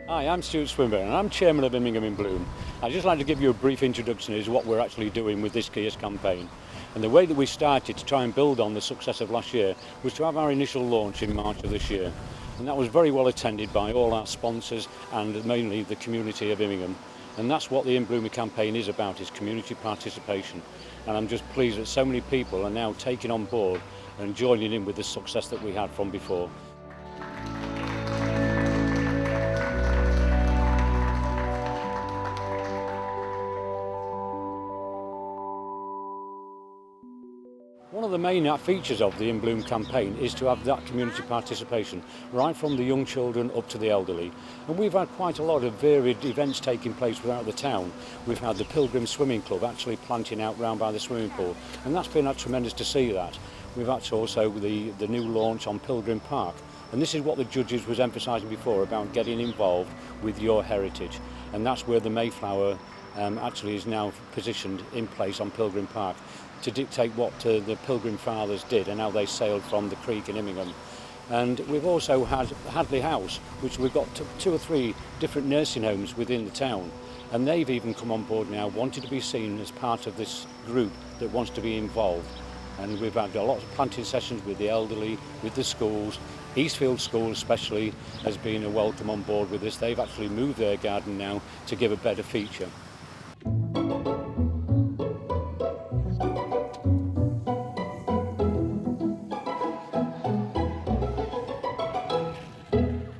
Hi, I'm Stuart Swinburne and I'm Chairman of Immingham In Bloom. I'd just like to give you a brief introduction as to what we're actually doing with this year's campaign. And the way that we started to try and build on the success of last year was to have our initial launch in March of this year. And that was very well attended by all our sponsors and mainly the community of Immingham. And that's what the In Bloom campaign is about, is community participation. And I'm just pleased that so many people are now taking on board and joining in with the success that we had from before. One of the main features of the In Bloom campaign is to have that community participation, right from the young children up to the elderly. And we've had quite a lot of varied events taking place throughout the town. We've had the Pilgrim Swimming Club actually planting out round by the swimming pool, and that's been tremendous to see that. We've had also the new launch on Pilgrim Park, and this is what the judges was emphasising before about getting involved with your heritage, and that's where the Mayflower actually is now positioned in place on Pilgrim Park to dictate what the Pilgrim Fathers did and how they sailed from the creek in Immingham. And we've also had Hadley House, which we've got two or three different nursing homes within the town, and they've even come on board now, wanted to be seen as part of this group that wants to be involved. And we've had a lot of planting sessions with the elderly, with the schools. Eastfield School especially has been a welcome on board with this. They've actually moved their garden now to give a better feature.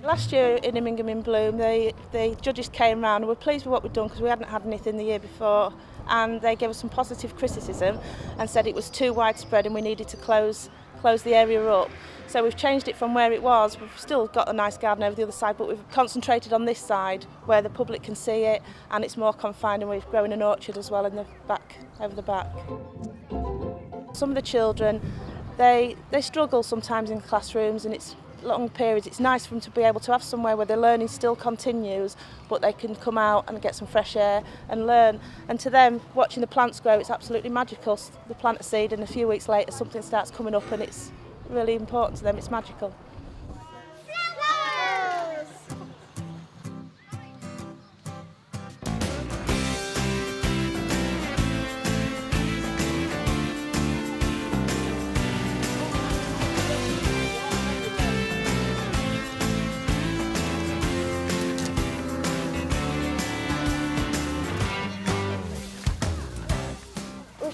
Last year in Immingham In Bloom, the judges came round and were pleased with what we'd done because we hadn't had anything the year before, and they gave us some positive criticism and said it was too widespread and we needed to close the area up. So we've changed it from where it was. We've still got a nice garden over the other side, but we've concentrated on this side where the public can see it, and it's more confined, and we've grown an orchard as well in the back, over the back. Some of the children, they struggle sometimes in classrooms, and it's long periods. It's nice for them to be able to have somewhere where the learning still continues, but they can come out and get some fresh air and learn. And to them, watching the plants grow, it's absolutely magical. They plant a seed and a few weeks later something starts coming up, and it's really important to them. It's magical.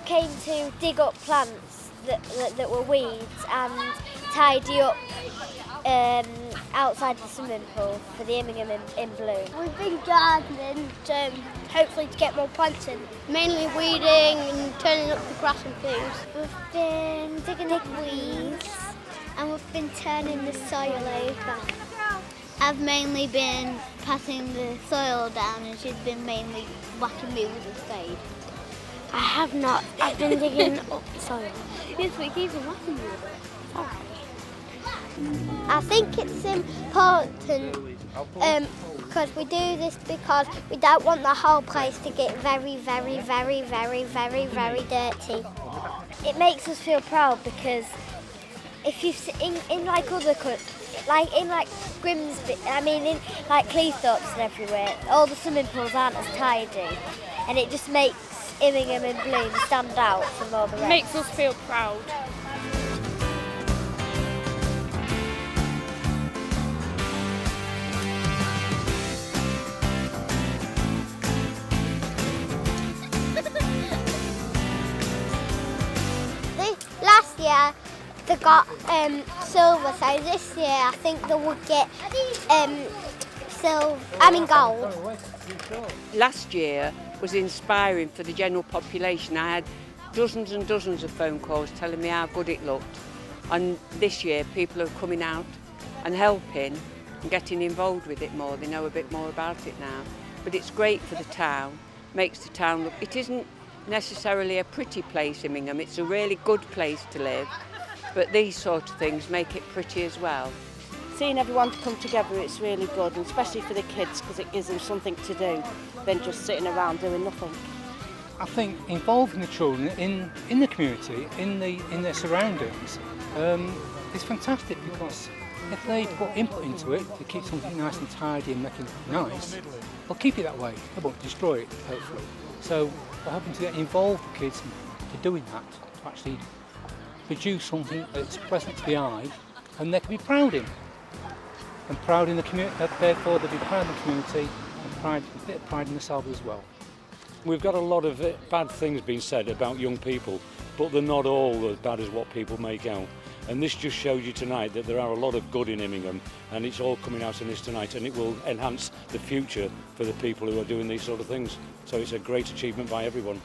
Came to dig up plants that were weeds and tidy up outside the swimming pool for the Immingham In Bloom. We've been gardening hopefully to get more plants in, mainly weeding and turning up the grass and things. We've been digging up weeds and we've been turning the soil over. I've mainly been patting the soil down and she's been mainly whacking me with a spade. I have not. I've been digging up soil. Yes, we keep on whacking you with it. Alright. I think it's important because we do this because we don't want the whole place to get very, very, very, very, very, very dirty. It makes us feel proud because if you in like other countries, like in like Grimsby, in like Cleethorpes and everywhere, all the swimming pools aren't as tidy, and it just makes Immingham In Bloom stand out from all the rest. Makes us feel proud. Last year they got silver, so this year I think they would get gold. Last year was inspiring for the general population. I had dozens and dozens of phone calls telling me how good it looked. And this year people are coming out and helping and getting involved with it more. They know a bit more about it now. But it's great for the town, makes the town look. It isn't necessarily a pretty place, Immingham. It's a really good place to live. But these sort of things make it pretty as well. Seeing everyone come together, it's really good, and especially for the kids because it gives them something to do than just sitting around doing nothing. I think involving the children in the community, in their surroundings, is fantastic because if they put input into it to keep something nice and tidy and make it nice, they'll keep it that way. They won't destroy it, hopefully. So we're hoping to get involved with kids to doing that, to actually produce something that's pleasant to the eye and they can be proud in. And proud in the community, therefore they'll be proud in the community and a bit of pride in themselves as well. We've got a lot of bad things being said about young people, but they're not all as bad as what people make out. And this just shows you tonight that there are a lot of good in Immingham, and it's all coming out in this tonight, and it will enhance the future for the people who are doing these sort of things. So it's a great achievement by everyone.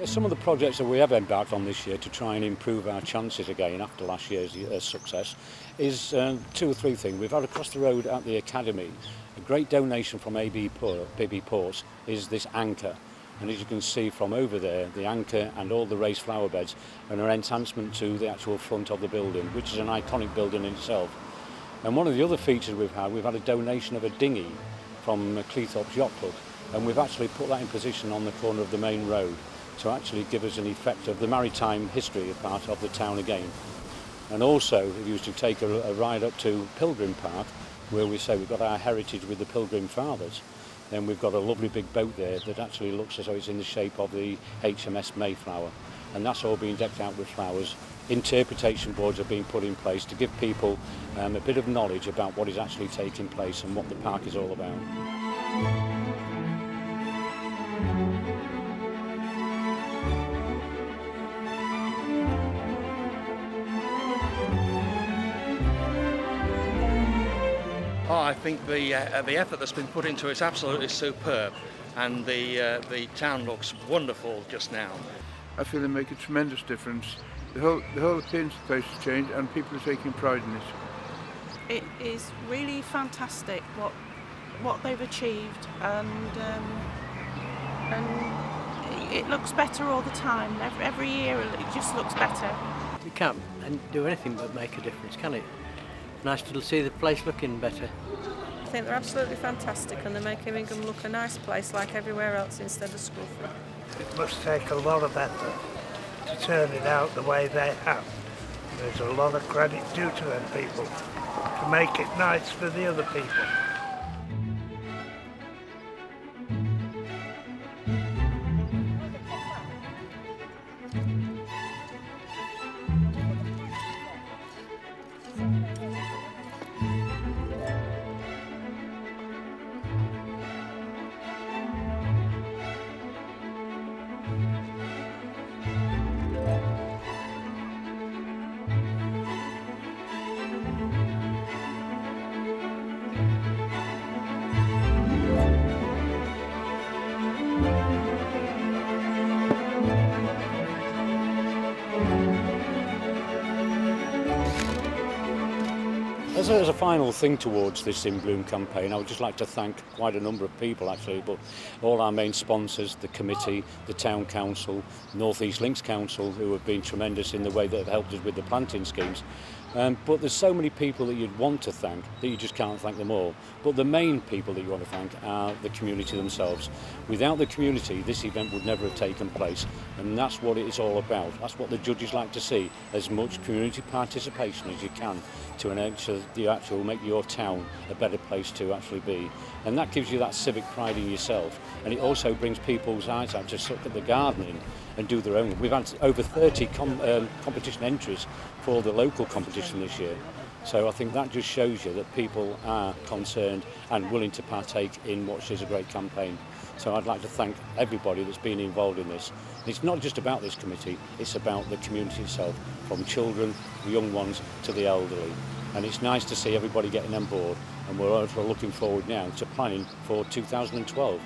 Some of the projects that we have embarked on this year to try and improve our chances again after last year's success is 2 or 3 things. We've had across the road at the Academy a great donation from AB Ports is this anchor, and as you can see from over there, the anchor and all the raised flower beds and an enhancement to the actual front of the building, which is an iconic building in itself. And one of the other features we've had a donation of a dinghy from Cleethorpes Yacht Club, and we've actually put that in position on the corner of the main road to actually give us an effect of the maritime history part of the town again. And also, if you was to take a ride up to Pilgrim Park, where we say we've got our heritage with the Pilgrim Fathers, then we've got a lovely big boat there that actually looks as though it's in the shape of the HMS Mayflower. And that's all being decked out with flowers. Interpretation boards are being put in place to give people a bit of knowledge about what is actually taking place and what the park is all about. Oh, I think the effort that's been put into it is absolutely superb, and the town looks wonderful just now. I feel they make a tremendous difference. The whole appearance of the place has changed, and people are taking pride in it. It is really fantastic what they've achieved, and it looks better all the time. Every year it just looks better. It can't do anything but make a difference, can it? Nice to see the place looking better. I think they're absolutely fantastic, and they make Immingham look a nice place like everywhere else instead of scruffy. It must take a lot of effort to turn it out the way they have. There's a lot of credit due to them people to make it nice for the other people. As a final thing towards this In Bloom campaign, I would just like to thank quite a number of people actually, but all our main sponsors, the committee, the town council, North East Links Council, who have been tremendous in the way that have helped us with the planting schemes. But there's so many people that you'd want to thank that you just can't thank them all. But the main people that you want to thank are the community themselves. Without the community, this event would never have taken place, and that's what it is all about. That's what the judges like to see, as much community participation as you can to make your town a better place to actually be. And that gives you that civic pride in yourself, and it also brings people's eyes out to look at the gardening and do their own. We've had over 30 competition entries for the local competition this year. So I think that just shows you that people are concerned and willing to partake in what is a great campaign. So I'd like to thank everybody that's been involved in this. It's not just about this committee, it's about the community itself, from children, the young ones to the elderly. And it's nice to see everybody getting on board, and we're also looking forward now to planning for 2012.